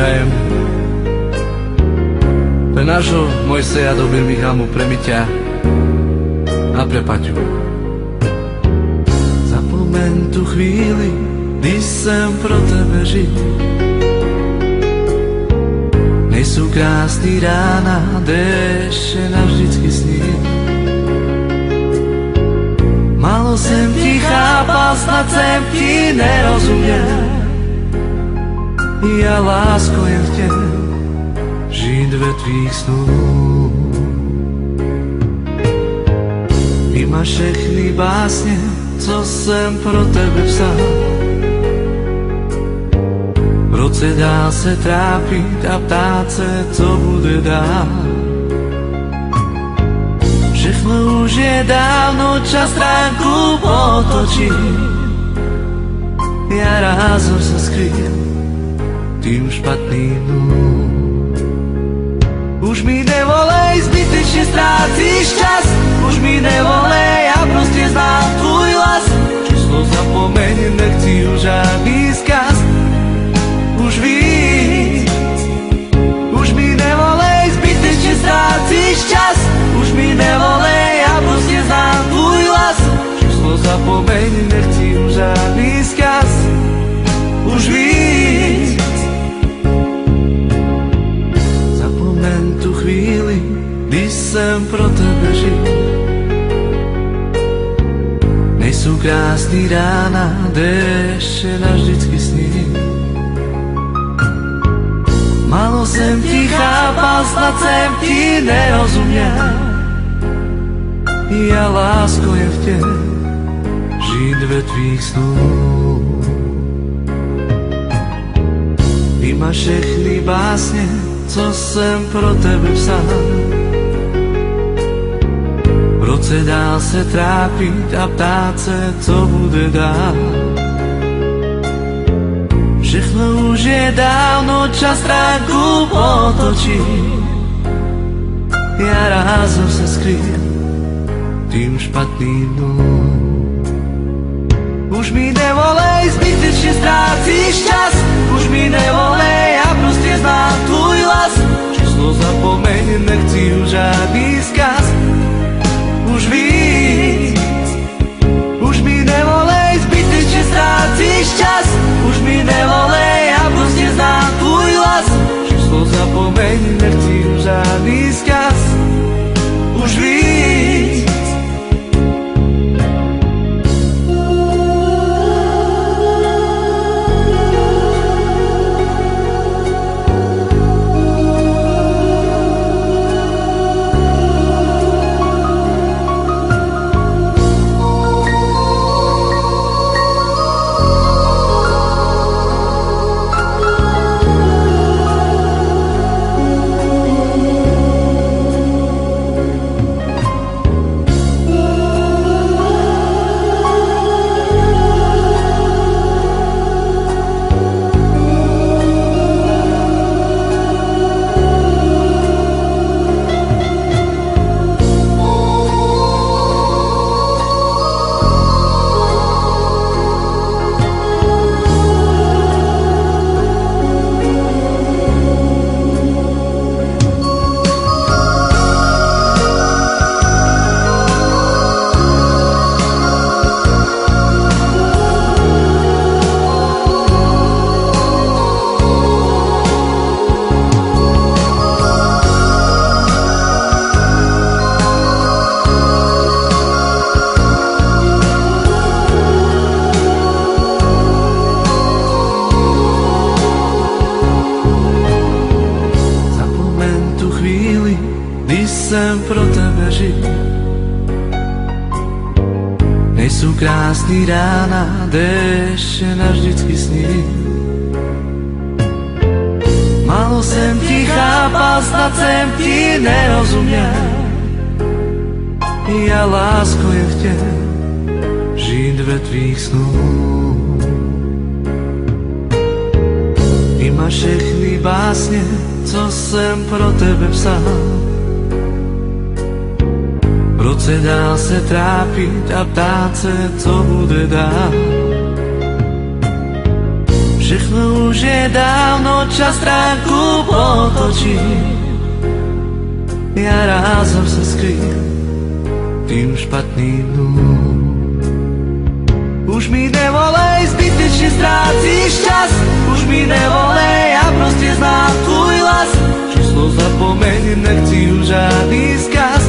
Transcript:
prajem. Pre nášho Mojseja do Birminghamu, pre Miťa a pre Paťu. Zapomeň tu chvíli, kdy sem pro tebe žiť. Nejsú krásny rána, déšť navždycky sní. Malo sem ti chápal, snad sem ti nerozumiem. Ja lásko jen chtěl žít ve tvých snů. Vymaž všechny básně, co jsem pro tebe psal. V roce dá se trápit a ptát se, co bude dál. Všechno už je dávno, čas stránku otočí. Ja rázom sa skrývam tým špatným dnům. Už mi nevolej, zbytečne stráciš čas. Už mi nevolej, ja proste znám tvůj hlas. Číslo zapomeň, nechci už žádný skaz. Už víc. Už mi nevolej, zbytečne stráciš čas. Už mi nevolej, ja proste znám tvůj hlas. Číslo zapomeň, nechci už žádný skaz. Už víc. Zapomeň tu chvíli, kdy jsem pro tebe žil. Nejsou krásný rána, déšť navždycky sní. Málo jsem ti chápal, snad jsem ti nerozuměl. Ja lásko jen chtěl žít ve tvých snů. Vymaž všechny básně, co jsem pro tebe psal. V roce dál se trápit a ptát se, co bude dál. Všechno už je dávno, čas stránku otočí. Ja rázom sa skrývam tým špatným dnům. Už mi nevolej, zbytečne stráciš čas. Už mi nevolej, ja proste znám tvůj hlas. Číslo zapomeň, nechci už žádný skaz. Už víc. Už mi nevolej, zbytečne stráciš čas. Už mi nevolej, ja proste znám tvůj hlas. Číslo zapomeň, nechci už žádný skaz. Už víc. Jsem pro tebe žiť. Nejsou krásný rána, déšť navždycky sní. Málo jsem ti chápal, snad jsem ti nerozuměl. Ja lásko jen chtěl žít ve tvých snů. Vymaž všechny básně, co jsem pro tebe psal. V roce dá se trápit a ptát se, co bude dál. Všechno už je dávno, čas stránku potočí. Ja rázom sa skrým tým špatným dnům. Už mi nevolej, zbytečne stráciš čas. Už mi nevolej, ja proste znám tvůj hlas. Číslo zapomeň, nechci už žádný skaz.